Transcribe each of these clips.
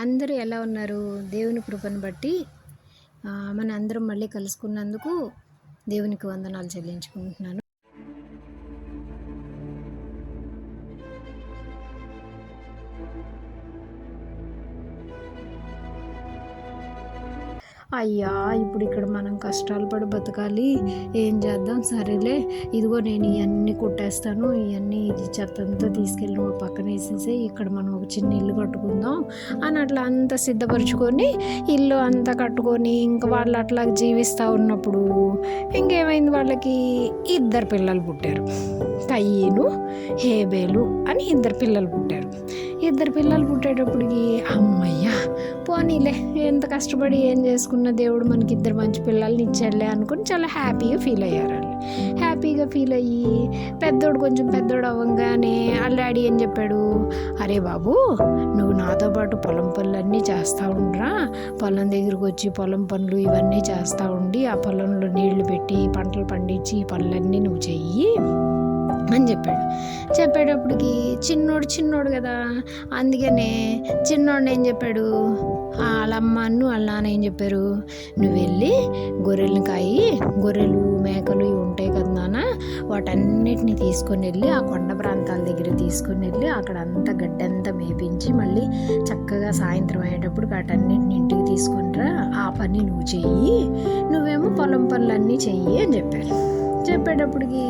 అందరూ ఎలా ఉన్నారు? దేవుని కృపను బట్టి మన అందరం మళ్ళీ కలుసుకున్నందుకు దేవునికి వందనాలు చెల్లించుకుంటున్నాను. అయ్యా! ఇప్పుడు ఇక్కడ మనం కష్టాలు పడి బతకాలి. ఏం చేద్దాం? సరేలే, ఇదిగో నేను ఇయన్నీ కొట్టేస్తాను. ఇది చెత్తంతా తీసుకెళ్ళి నువ్వు పక్కన వేసేసేయి. ఇక్కడ మనం ఒక చిన్న ఇల్లు కట్టుకుందాం అని అట్లా అంతా సిద్ధపరచుకొని ఇల్లు అంతా కట్టుకొని ఇంక వాళ్ళు అట్లా జీవిస్తూ ఉన్నప్పుడు ఇంకేమైంది, వాళ్ళకి 2 పిల్లలు పుట్టారు. కయీను, హేబేలు అని 2 పిల్లలు పుట్టారు. 2 పిల్లలు పుట్టేటప్పటికి అమ్మయ్య, పోనీలే, ఎంత కష్టపడి ఏం చేసుకున్న దేవుడు మనకి 2 మంచి పిల్లల్ని ఇచ్చాడులే అనుకుని చాలా హ్యాపీగా ఫీల్ అయ్యారు. వాళ్ళు హ్యాపీగా ఫీల్ అయ్యి పెద్దోడు కొంచెం పెద్దోడు అవ్వగానే వాళ్ళ డాడీ ఏం చెప్పాడు, అరే బాబు, నువ్వు నాతో పాటు పొలం పనులన్నీ చేస్తూ ఉండరా, పొలం దగ్గరికి వచ్చి పొలం పనులు ఇవన్నీ చేస్తూ ఉండి ఆ పొలంలో నీళ్లు పెట్టి పంటలు పండించి ఈ పనులన్నీ నువ్వు చెయ్యి అని చెప్పాడు. చెప్పేటప్పటికి చిన్నోడు కదా, అందుకనే చిన్నోడిని ఏం చెప్పాడు, వాళ్ళ అమ్మను వాళ్ళ నాన్న ఏం చెప్పారు, నువ్వు వెళ్ళి గొర్రెలు మేకలు ఇవి ఉంటాయి కదా నాన్న, వాటన్నిటిని తీసుకొని వెళ్ళి ఆ కొండ ప్రాంతాల దగ్గర తీసుకొని వెళ్ళి అక్కడ అంతా గడ్డంతా మేపించి మళ్ళీ చక్కగా సాయంత్రం అయ్యేటప్పుడు వాటన్నిటిని ఇంటికి తీసుకునిరా, ఆ పని నువ్వు చెయ్యి, నువ్వేమో పొలం పనులన్నీ చెయ్యి అని చెప్పారు. చెప్పేటప్పటికి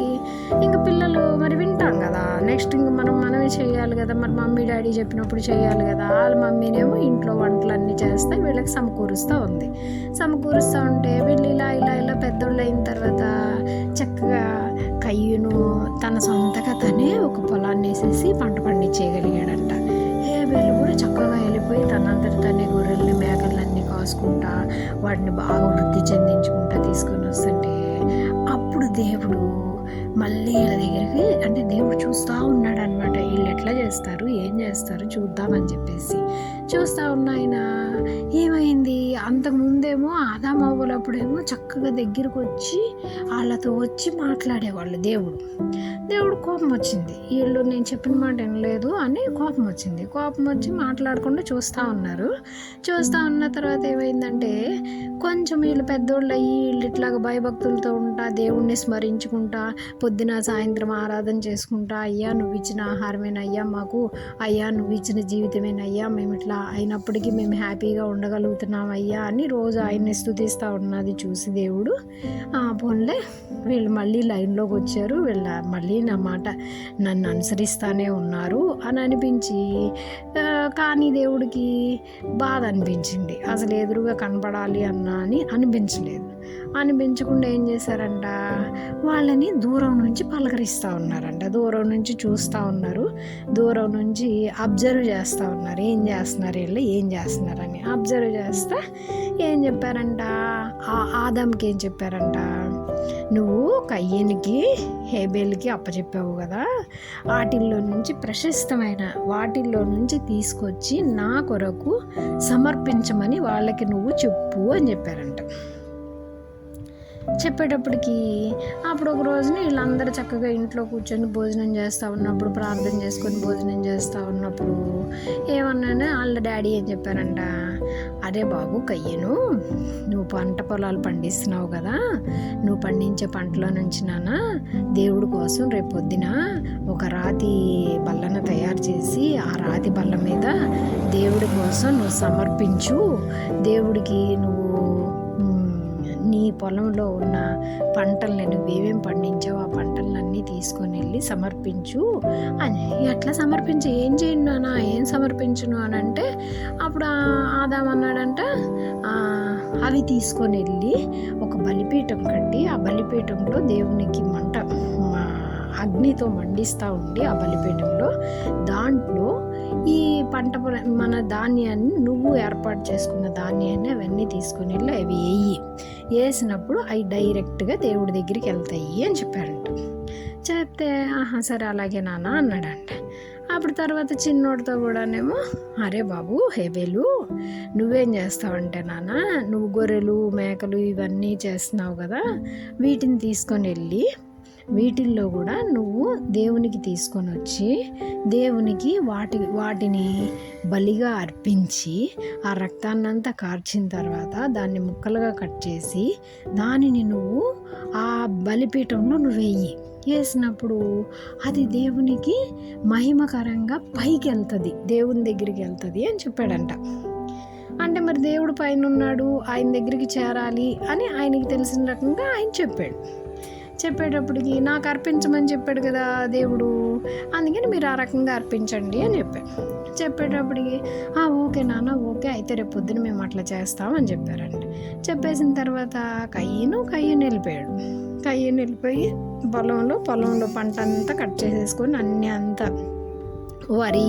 ఇంక పిల్లలు మరి వింటాం కదా, నెక్స్ట్ ఇంక మనమే చేయాలి కదా, మరి మమ్మీ డాడీ చెప్పినప్పుడు చేయాలి కదా. వాళ్ళ మమ్మీనేమో ఇంట్లో వంటలన్నీ చేస్తే వీళ్ళకి సమకూరుస్తూ ఉంటే వీళ్ళు ఇలా పెద్దోళ్ళు అయిన తర్వాత చక్కగా కయ్యూను తన సొంతగా తనే ఒక పొలాన్ని వేసేసి పంట పండించేయగలిగాడంట. హేబేలు కూడా చక్కగా వెళ్ళిపోయి తనంతట తనే గొర్రెల్ని మేకలన్నీ కాసుకుంటా వాటిని బాగా వృద్ధి చెందించుకుంటా తీసుకొని వస్తుంటే అప్పుడు దేవుడు మళ్ళీ వీళ్ళ దగ్గరికి, అంటే దేవుడు చూస్తూ ఉన్నాడు అనమాట, వీళ్ళు ఎట్లా చేస్తారు ఏం చేస్తారు చూద్దామని చెప్పేసి చూస్తూ ఉన్న ఏమైంది, అంతకుముందేమో ఆదాము అవ్వలప్పుడేమో చక్కగా దగ్గరకు వచ్చి వాళ్ళతో వచ్చి మాట్లాడేవాళ్ళు. దేవుడు కోపం వచ్చింది, వీళ్ళు నేను చెప్పిన మాట వినలేదు అని కోపం వచ్చి మాట్లాడకుండా చూస్తూ ఉన్న తర్వాత ఏమైందంటే కొంచెం వీళ్ళు పెద్దోళ్ళు అయ్యి వీళ్ళు ఇట్లాగ భయభక్తులతో ఉంటా దేవుణ్ణి స్మరించుకుంటా పొద్దున సాయంత్రం ఆరాధన చేసుకుంటా, అయ్యా నువ్వు ఇచ్చిన ఆహారమేనయ్యా మాకు, అయ్యా నువ్వు ఇచ్చిన జీవితమేనయ్యా, మేము ఇట్లా అయినప్పటికీ మేము హ్యాపీగా ఉండగలుగుతున్నాం అయ్యా అని రోజు ఆయన్ని స్తుతిస్తూ ఉన్నది చూసి దేవుడు పోన్లే వీళ్ళు మళ్ళీ లైన్లోకి వచ్చారు, వీళ్ళ మళ్ళీ నా మాట నన్ను అనుసరిస్తానే ఉన్నారు అని అనిపించి, కానీ దేవుడికి బాధ అనిపించింది. అసలు ఎదురుగా కనపడాలి అని అనిపించకుండా ఏం చేశారంట, వాళ్ళని దూరం నుంచి పలకరిస్తూ ఉన్నారంట, దూరం నుంచి చూస్తూ ఉన్నారు, దూరం నుంచి అబ్జర్వ్ చేస్తూ ఉన్నారు, ఏం చేస్తున్నారని అబ్జర్వ్ చేస్తా ఏం చెప్పారంట, ఆదాంకి ఏం చెప్పారంట, నువ్వు కయ్యనికి హేబేల్కి అప్పచెప్పావు కదా, వాటిల్లో నుంచి ప్రశస్తమైన వాటిల్లో నుంచి తీసుకొచ్చి నా కొరకు సమర్పించమని వాళ్ళకి నువ్వు చెప్పు అని చెప్పారంట. చెప్పేటప్పటికి అప్పుడు ఒక రోజున వీళ్ళందరూ చక్కగా ఇంట్లో కూర్చొని భోజనం చేస్తూ ఉన్నప్పుడు, ప్రార్థన చేసుకొని భోజనం చేస్తూ ఉన్నప్పుడు ఏమన్నాను, వాళ్ళ డాడీ ఏం చెప్పారంట, అరే బాబు కయ్యను, నువ్వు పంట పొలాలు పండిస్తున్నావు కదా, నువ్వు పండించే పంటలో నుంచి నాన్న దేవుడి కోసం రేపు పొద్దున ఒక రాతి బల్లను తయారు చేసి ఆ రాతి బల్ల మీద దేవుడి కోసం నువ్వు సమర్పించు, దేవుడికి నువ్వు నీ పొలంలో ఉన్న పంటల్ని నువ్వేమేం పండించావు ఆ పంటలన్నీ తీసుకొని వెళ్ళి సమర్పించు అని. ఎట్లా సమర్పించి ఏం చేయను నాన్న, ఏం సమర్పించును అని అంటే అప్పుడు ఆదాం అన్నాడంట, అవి తీసుకొని వెళ్ళి ఒక బలిపీఠం కట్టి ఆ బలిపీఠంలో దేవునికి అగ్నితో మండిస్తూ ఉండి ఆ బలిపీఠంలో దాంట్లో ఈ పంట మన ధాన్యాన్ని నువ్వు ఏర్పాటు చేసుకున్న ధాన్యాన్ని అవన్నీ తీసుకొని వెళ్ళి అవి వేసినప్పుడు అవి డైరెక్ట్గా దేవుడి దగ్గరికి వెళ్తాయి అని చెప్పారంట. చెప్తే సరే అలాగే నాన్న అన్నాడంట. అప్పుడు తర్వాత చిన్నోడితో కూడానేమో, అరే బాబు హేబేలు, నువ్వేం చేస్తావంటే నాన్న, నువ్వు గొర్రెలు మేకలు ఇవన్నీ చేస్తున్నావు కదా, వీటిని తీసుకొని వెళ్ళి వీటిల్లో కూడా నువ్వు దేవునికి తీసుకొని వచ్చి దేవునికి వాటిని బలిగా అర్పించి ఆ రక్తాన్నంతా కార్చిన తర్వాత దాన్ని ముక్కలుగా కట్ చేసి దానిని నువ్వు ఆ బలిపీఠంలో నువ్వు వేసినప్పుడు అది దేవునికి మహిమకరంగా పైకి వెళ్తుంది, దేవుని దగ్గరికి వెళ్తుంది అని చెప్పాడంట. అంటే మరి దేవుడు పైన ఉన్నాడు, ఆయన దగ్గరికి చేరాలి అని ఆయనకి తెలిసిన రకంగా ఆయన చెప్పేటప్పటికి నాకు అర్పించమని చెప్పాడు కదా దేవుడు, అందుకని మీరు ఆ రకంగా అర్పించండి అని చెప్పేటప్పటికి ఓకే నాన్న, ఓకే అయితే రేపు పొద్దున మేము అట్లా చేస్తామని చెప్పారండి. చెప్పేసిన తర్వాత కయ్యను వెళ్ళిపోయాడు. కయ్యను వెళ్ళిపోయి పొలంలో పంట అంతా కట్ చేసేసుకొని అన్నీ అంతా వరి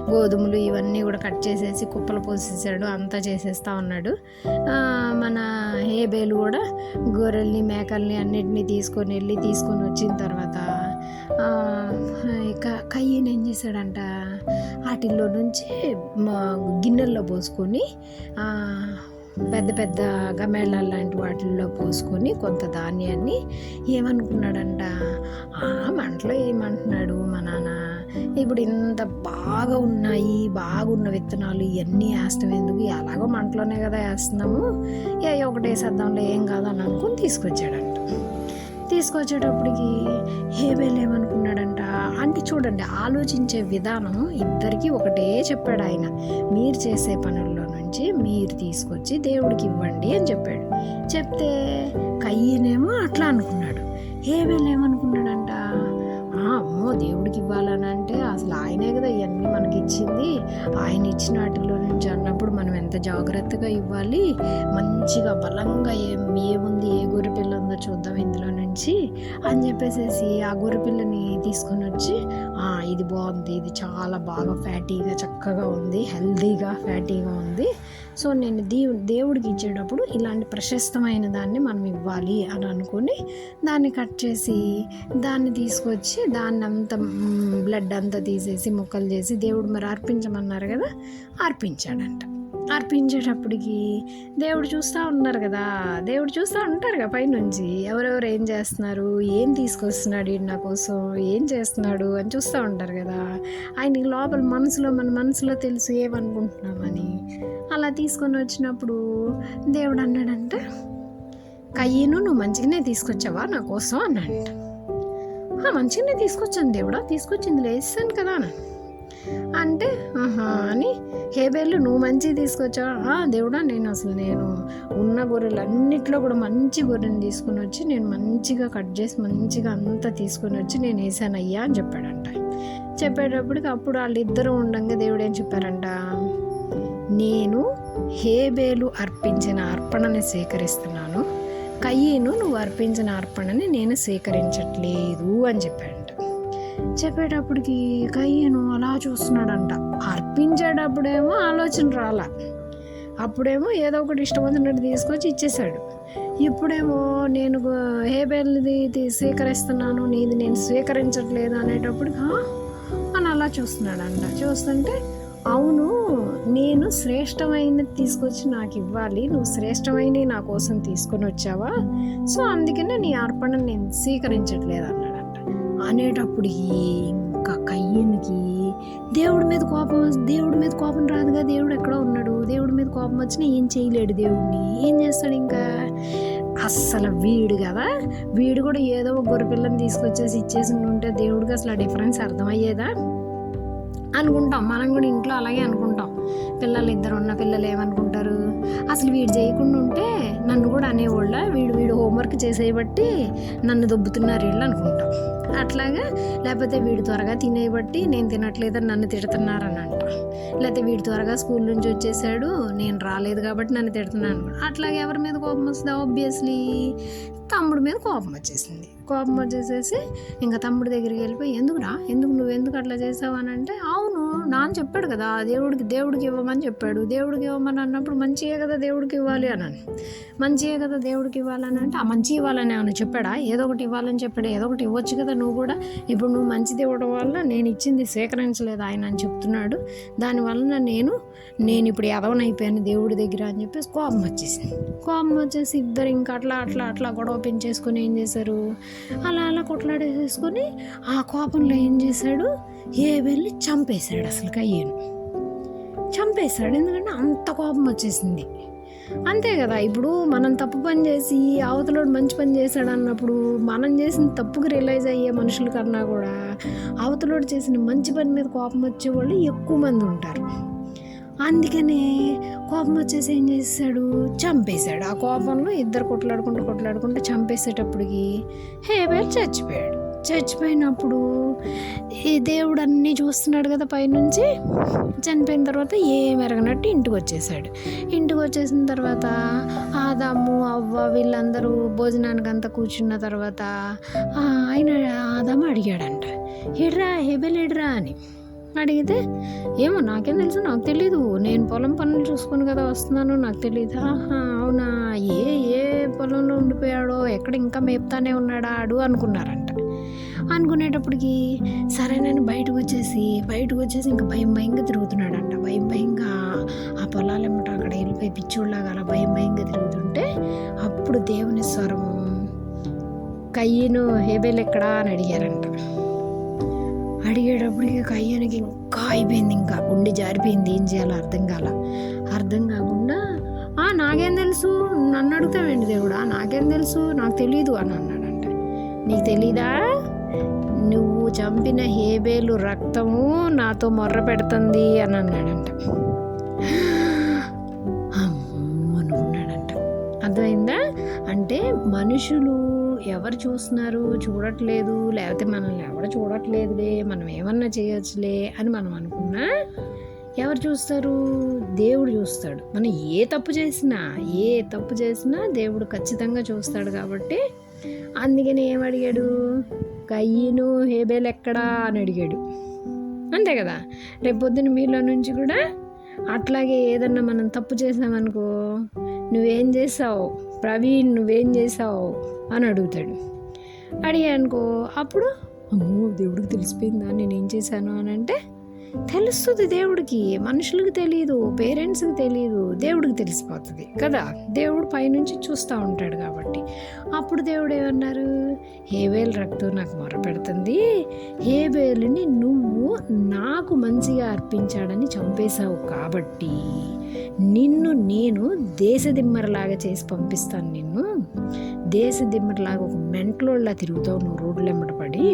గోధుమలు ఇవన్నీ కూడా కట్ చేసేసి కుప్పలు పోసేసాడు, అంతా చేసేస్తూ ఉన్నాడు. మన హేబేలు కూడా గొర్రెల్ని మేకల్ని అన్నిటినీ తీసుకొని వచ్చిన తర్వాత కయ్యను ఏం చేశాడంట, వాటిల్లో నుంచి గిన్నెల్లో పోసుకొని పెద్ద పెద్ద గమేళాలు లాంటి వాటిల్లో పోసుకొని కొంత ధాన్యాన్ని ఏమనుకున్నాడంట, మంటలో ఏమంటున్నాడు మా నాన్న, ఇప్పుడు ఇంత బాగున్న విత్తనాలు ఇవన్నీ వేస్తాం ఎందుకు, ఎలాగో మంటలోనే కదా వేస్తున్నాము, ఒకటి వేసేద్దాంలో ఏం కాదని అనుకుని తీసుకొచ్చేటప్పటికి హేబేలు ఏమనుకున్నాడంట, అంటే చూడండి ఆలోచించే విధానం ఇద్దరికి ఒకటే చెప్పాడు ఆయన, మీరు చేసే పనుల్లో నుంచి మీరు తీసుకొచ్చి దేవుడికి ఇవ్వండి అని చెప్పాడు. చెప్తే కయ్యనేమో అట్లా అనుకున్నాడు, హేబేలు ఏమనుకున్నాడంట, అమ్మో దేవుడికి ఇవ్వాలని అంటే అసలు ఆయనే కదా ఇవన్నీ మనకి ఇచ్చింది, ఆయన ఇచ్చిన వాటిలో నుంచి అన్నప్పుడు మనం ఎంత జాగ్రత్తగా ఇవ్వాలి, మంచిగా బలంగా ఏముంది ఏ గొర్రెపిల్ల ఉందో చూద్దాం ఇందులో నుంచి అని చెప్పేసి ఆ గొర్రెపిల్లని తీసుకొని వచ్చి ఇది బాగుంది, ఇది చాలా బాగా ఫ్యాటీగా చక్కగా ఉంది, హెల్తీగా ఫ్యాటీగా ఉంది, సో నేను దేవుడికి ఇచ్చేటప్పుడు ఇలాంటి ప్రశస్తమైన దాన్ని మనం ఇవ్వాలి అని అనుకుని దాన్ని కట్ చేసి దాన్ని తీసుకొచ్చి దాన్ని అంతా బ్లడ్ అంతా తీసేసి ముక్కలు చేసి దేవుడు మరి అర్పించమన్నారు కదా అర్పించాడంట. అర్పించేటప్పటికి దేవుడు చూస్తూ ఉంటారు కదా పైనుంచి, ఎవరెవరు ఏం చేస్తున్నారు, ఏం తీసుకొస్తున్నాడు నా కోసం, ఏం చేస్తున్నాడు అని చూస్తూ ఉంటారు కదా. ఆయనకి లోపల మన మనసులో తెలుసు ఏమనుకుంటున్నామని. అలా తీసుకొని వచ్చినప్పుడు దేవుడు అన్నాడంట, కయ్యను నువ్వు మంచిగానే తీసుకొచ్చావా నా కోసం అన్నాడంట. మంచిగానే తీసుకొచ్చాను దేవుడా, తీసుకొచ్చింది లేసాను కదా అంటే అని హేబేలు నువ్వు మంచిగా తీసుకొచ్చావా దేవుడా, నేను ఉన్న గొర్రెలు అన్నిట్లో కూడా మంచి గొర్రెని తీసుకుని వచ్చి నేను మంచిగా కట్ చేసి మంచిగా అంతా తీసుకొని వచ్చి నేను వేసానయ్యా అని చెప్పాడంట. చెప్పేటప్పటికి అప్పుడు వాళ్ళిద్దరూ ఉండగా దేవుడు ఏం చెప్పారంట, నేను హేబేలు అర్పించిన అర్పణని స్వీకరిస్తున్నాను, కయ్యను నువ్వు అర్పించిన అర్పణని నేను స్వీకరించట్లేదు అని చెప్పాడంట. చెప్పేటప్పటికి కయ్యను అలా చూస్తున్నాడంట. అర్పించేటప్పుడేమో ఆలోచన రాలా, అప్పుడేమో ఏదో ఒకటి ఇష్టం వచ్చినట్టు తీసుకొచ్చి ఇచ్చేశాడు. ఇప్పుడేమో నేను హేబేల్ది స్వీకరిస్తున్నాను, నీది నేను స్వీకరించట్లేదు అనేటప్పటికి అని అలా చూస్తున్నాడంట. చూస్తుంటే అవును, నేను శ్రేష్టమైనది తీసుకొచ్చి నాకు ఇవ్వాలి, నువ్వు శ్రేష్టమైనవి నా కోసం తీసుకొని వచ్చావా, సో అందుకనే నీ అర్పణ నేను స్వీకరించట్లేదు అన్నాడంట. అనేటప్పటికి ఇంకా కయ్యనికి దేవుడి మీద కోపం రాదుగా, దేవుడు ఎక్కడో ఉన్నాడు, దేవుడి మీద కోపం వచ్చినా ఏం చేయలేడు, దేవుడిని ఏం చేస్తాడు ఇంకా. అస్సలు వీడు కూడా ఏదో ఒక గొర్రెపిల్లని తీసుకొచ్చేసి ఇచ్చేసి ఉంటే దేవుడికి అసలు ఆ డిఫరెన్స్ అర్థమయ్యేదా అనుకుంటాం. మనం కూడా ఇంట్లో అలాగే అనుకుంటాం. పిల్లలు ఏమనుకుంటారు, అసలు వీడు చేయకుండా ఉంటే నన్ను కూడా అనేవాళ్ళ, వీడు హోంవర్క్ చేసేయబట్టి నన్ను దొబ్బుతున్నారు వీళ్ళు అనుకుంటాం. అట్లాగా లేకపోతే వీడు త్వరగా తినేయబట్టి నేను తినట్లేదని నన్ను తిడుతున్నారని అంట, లేకపోతే వీడు త్వరగా స్కూల్ నుంచి వచ్చేసాడు నేను రాలేదు కాబట్టి నన్ను తిడుతున్నాను. అట్లాగే ఎవరి మీద కోపం వస్తుంది, ఆబ్వియస్లీ తమ్ముడి మీద కోపం వచ్చేసేసి ఇంకా తమ్ముడి దగ్గరికి వెళ్ళిపోయి నువ్వు అట్లా చేసావు అని అంటే, అవును నాన్న చెప్పాడు కదా దేవుడికి ఇవ్వమని చెప్పాడు, దేవుడికి ఇవ్వమని అన్నప్పుడు మంచి మంచిగా కదా దేవుడికి ఇవ్వాలి అని మంచిగా కదా దేవుడికి ఇవ్వాలని అంటే ఆ మంచి ఇవ్వాలని ఏమైనా చెప్పాడా? ఏదో ఒకటి ఇవ్వాలని చెప్పాడు. ఏదో ఒకటి ఇవ్వచ్చు కదా నువ్వు కూడా. ఇప్పుడు నువ్వు మంచిది ఇవ్వడం వల్ల నేను ఇచ్చింది స్వీకరించలేదు ఆయన అని చెప్తున్నాడు. దానివలన నేను ఇప్పుడు ఎదవనైపోయాను దేవుడి దగ్గర అని చెప్పేసి కోపం వచ్చేసి ఇద్దరు ఇంకా అట్లా గొడవ పెంచేసుకొని ఏం చేశారు, అలా కొట్లాడేసేసుకొని ఆ కోపంలో ఏం చేశాడు, హేబెల్ని చంపేశాడు. అసలు కయ్యను చంపేశాడు. ఎందుకంటే అంత కోపం వచ్చేసింది. అంతే కదా, ఇప్పుడు మనం తప్పు పని చేసి అవతలోడు మంచి పని చేశాడు అన్నప్పుడు మనం చేసిన తప్పుకి రియలైజ్ అయ్యే మనుషుల కన్నా కూడా అవతలోడు చేసిన మంచి పని మీద కోపం వచ్చేవాళ్ళు ఎక్కువ మంది ఉంటారు. అందుకనే కోపం వచ్చేసి ఏం చేశాడు, చంపేశాడు. ఆ కోపంలో ఇద్దరు కొట్లాడుకుంటూ చంపేసేటప్పటికి హేబెల్ చచ్చిపోయినప్పుడు ఈ దేవుడు అన్నీ చూస్తున్నాడు కదా పైనుంచి. చనిపోయిన తర్వాత ఏమెరగనట్టు ఇంటికి వచ్చేసిన తర్వాత ఆదాము అవ్వ వీళ్ళందరూ భోజనానికి అంతా కూర్చున్న తర్వాత ఆయన ఆదాము అడిగాడంట, హేబెల్ ఎడ్రా అని అడిగితే, ఏమో నాకేం తెలుసు, నాకు తెలీదు, నేను పొలం పనులు చూసుకొని కదా వస్తున్నాను, నాకు తెలియదు. అవునా, ఏ పొలంలో ఉండిపోయాడో, ఎక్కడ ఇంకా మేపుతానే ఉన్నాడా ఆడు అనుకున్నారంట. అనుకునేటప్పటికి సరేనని బయటకు వచ్చేసి ఇంకా భయంగా తిరుగుతున్నాడంట. భయంగా ఆ పొలాలెమ్మట అక్కడ వెళ్ళిపోయి పిచ్చోళ్ళలాగా అలా భయంగా తిరుగుతుంటే అప్పుడు దేవుని స్వరము, కయ్యను హేబెల్ ఎక్కడా అని అడిగారంట. అడిగేటప్పటికి కయ్యానికి ఇంకా అయిపోయింది, ఇంకా గుండె జారిపోయింది. ఏం చేయాలో అర్థం కాకుండా నాకేం తెలుసు, నన్ను అడుగుతావేంటి దేవుడా, నాకేం తెలుసు, నాకు తెలీదు అని అన్నాడంట. నీకు తెలీదా, నువ్వు చంపిన హేబెలు రక్తము నాతో మొర్ర పెడుతుంది అని అన్నాడంట. అనుకున్నాడంట. అర్థమైందా? అంటే మనుషులు ఎవరు చూస్తున్నారు, చూడట్లేదు, లేకపోతే మనల్ని ఎవరు చూడట్లేదులే, మనం ఏమన్నా చేయొచ్చులే అని మనం అనుకున్నా ఎవరు చూస్తారు, దేవుడు చూస్తాడు. మనం ఏ తప్పు చేసినా దేవుడు ఖచ్చితంగా చూస్తాడు. కాబట్టి అందుకని ఏమడిగాడు, కయ్యను హేబెల్ ఎక్కడా అని అడిగాడు. అంతే కదా, రేపొద్దున మీలో నుంచి కూడా అట్లాగే ఏదన్నా మనం తప్పు చేసామనుకో, నువ్వేం చేసావు ప్రవీణ్, నువ్వేం చేసావు అని అడుగుతాడు. అడిగానుకో అప్పుడు అమ్మో దేవుడికి తెలిసిపోయిందా నేనేం చేశాను అని అంటే తెలుస్తుంది దేవుడికి. మనుషులకు తెలియదు, పేరెంట్స్కి తెలియదు, దేవుడికి తెలిసిపోతుంది కదా. దేవుడు పైనుంచి చూస్తూ ఉంటాడు కాబట్టి. అప్పుడు దేవుడు ఏమన్నారు, హేబెల్ రక్తం నాకు మొరపెడుతుంది, హేబెల్ని నువ్వు నాకు మంచిగా అర్పించాడని చంపేశావు కాబట్టి నిన్ను నేను దేశదిమ్మరలాగా చేసి పంపిస్తాను. నిన్ను దేశదిమ్మరలాగా ఒక మెంటలోళ్ళ తిరుగుతావు నువ్వు రోడ్లు వెంబడి పడి.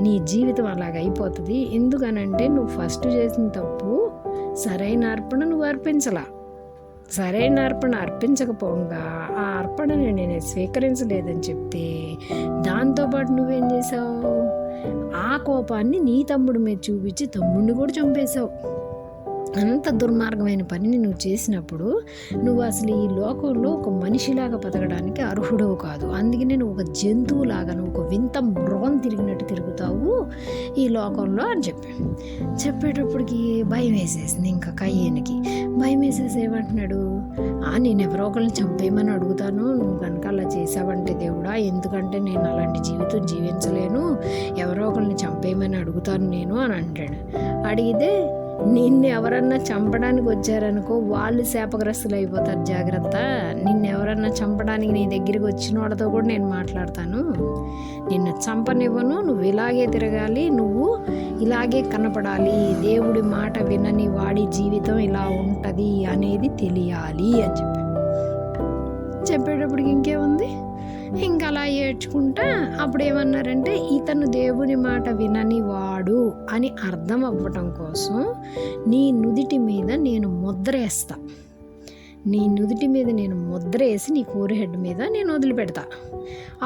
నీ జీవితం అలాగ అయిపోతుంది. ఎందుకనంటే నువ్వు ఫస్ట్ చేసిన తప్పు సరైన అర్పణ నువ్వు సరైన అర్పణ అర్పించకపోగా ఆ అర్పణని నేను స్వీకరించలేదని చెప్తే దాంతోపాటు నువ్వేం చేసావు, ఆ కోపాన్ని నీ తమ్ముడి మీద చూపించి తమ్ముడిని కూడా చంపేశావు. అంత దుర్మార్గమైన పనిని నువ్వు చేసినప్పుడు నువ్వు అసలు ఈ లోకంలో ఒక మనిషిలాగా బతకడానికి అర్హుడవు కాదు. అందుకనే నువ్వు ఒక జంతువులాగా, నువ్వు ఒక వింత మృగం తిరిగినట్టు తిరుగుతావు ఈ లోకంలో అని చెప్పేటప్పటికి భయం వేసేసింది. ఇంకా కయ్యనికి భయం వేసేసి ఏమంటున్నాడు, నేను ఎవరో ఒకరిని చంపేయమని అడుగుతాను, నువ్వు కనుక అలా చేసావంటే దేవుడా, ఎందుకంటే నేను అలాంటి జీవితం జీవించలేను, ఎవరో ఒకరిని చంపేయమని అడుగుతాను నేను అని అంటాడు. అడిగితే నిన్ను ఎవరన్నా చంపడానికి వచ్చారనుకో వాళ్ళు శాపగ్రస్తులు అయిపోతారు, జాగ్రత్త. నిన్ను ఎవరన్నా చంపడానికి నీ దగ్గరికి వచ్చిన వాళ్ళతో కూడా నేను మాట్లాడతాను, నిన్ను చంపనివ్వను, నువ్వు ఇలాగే తిరగాలి, నువ్వు ఇలాగే కనపడాలి, దేవుడి మాట వినని వాడి జీవితం ఇలా ఉంటుంది అనేది తెలియాలి అని చెప్పేటప్పటికి ఇంకేముంది, ఇంకా అలా ఏడ్చుకుంటా అప్పుడు ఏమన్నారంటే ఇతను దేవుని మాట వినని వాడు అని అర్థం అవ్వటం కోసం నీ నుదిటి మీద నేను ముద్ర వేసి నీ ఫోర్ హెడ్ మీద నేను వదిలిపెడతా.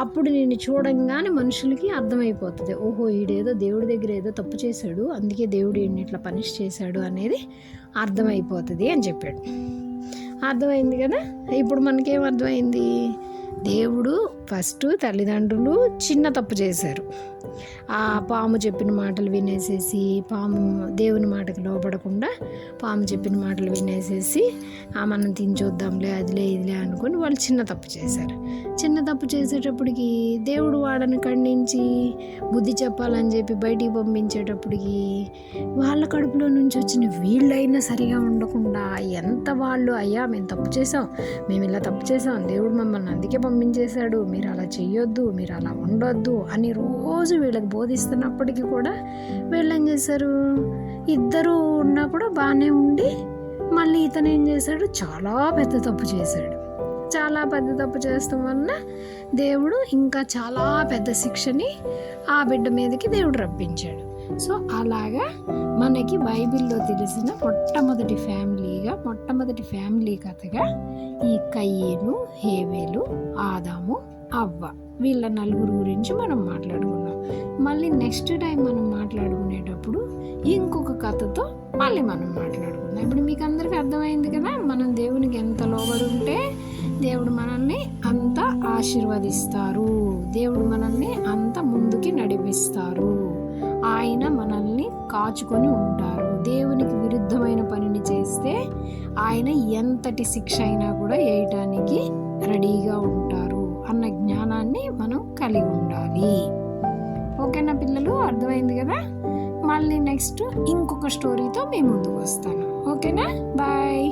అప్పుడు నేను చూడంగానే మనుషులకి అర్థమైపోతుంది, ఓహో ఈడేదో దేవుడి దగ్గర ఏదో తప్పు చేశాడు, అందుకే దేవుడు ఈయన్ని ఇట్లా పనిష్ చేశాడు అనేది అర్థమైపోతుంది అని చెప్పాడు. అర్థమైంది కదా. ఇప్పుడు మనకేం అర్థమైంది, దేవుడు ఫస్ట్ తల్లిదండ్రులు చిన్న తప్పు చేశారు, ఆ పాము చెప్పిన మాటలు వినేసేసి, పాము దేవుని మాటకు లోపడకుండా పాము చెప్పిన మాటలు వినేసేసి మనం తినచూద్దాంలే అదిలే ఇదిలే అనుకొని వాళ్ళు చిన్న తప్పు చేశారు. చిన్న తప్పు చేసేటప్పటికి దేవుడు వాడని ఖండించి బుద్ధి చెప్పాలని చెప్పి బయటికి పంపించేటప్పటికి వాళ్ళ కడుపులో నుంచి వచ్చిన వీళ్ళైనా సరిగా ఉండకుండా ఎంత వాళ్ళు, అయ్యా మేము తప్పు చేసాం, మేము ఇలా తప్పు చేసాం, దేవుడు మమ్మల్ని అందుకే పంపించేశాడు, మీరు అలా చెయ్యొద్దు, మీరు అలా ఉండొద్దు అని రోజు వీళ్ళకి బోధిస్తున్నప్పటికీ కూడా వీళ్ళు ఏం చేశారు, ఇద్దరు ఉన్నా కూడా బాగానే ఉండి మళ్ళీ ఇతను ఏం చేశాడు, చాలా పెద్ద తప్పు చేశాడు. చాలా పెద్ద తప్పు చేస్తాం వలన దేవుడు ఇంకా చాలా పెద్ద శిక్షని ఆ బిడ్డ మీదకి దేవుడు రప్పించాడు. సో అలాగా మనకి బైబిల్లో తెలిసిన మొట్టమొదటి ఫ్యామిలీ కథగా ఈ కయ్యేను, హేబేలు, ఆదాము, అవ్వ వీళ్ళ నలుగురు గురించి మనం మాట్లాడుకున్నాం. మళ్ళీ నెక్స్ట్ టైం మనం మాట్లాడుకునేటప్పుడు ఇంకొక కథతో మళ్ళీ మనం మాట్లాడుకుందాం. ఇప్పుడు మీకు అందరికీ అర్థమైంది కదా, మనం దేవునికి ఎంత లోబడి ఉంటే దేవుడు మనల్ని అంత ఆశీర్వదిస్తారు, దేవుడు మనల్ని అంత ముందుకి నడిపిస్తారు, ఆయన మనల్ని కాచుకొని ఉంటారు. దేవునికి విరుద్ధమైన పనిని చేస్తే ఆయన ఎంతటి శిక్ష అయినా కూడా వేయటానికి రెడీగా ఉంటారు అన్న జ్ఞానాన్ని మనం కలిగి ఉండాలి. ఓకేనా పిల్లలు, అర్థమైంది కదా? మళ్ళీ నెక్స్ట్ ఇంకొక స్టోరీతో మీ ముందుకు వస్తాను. ఓకేనా, బాయ్.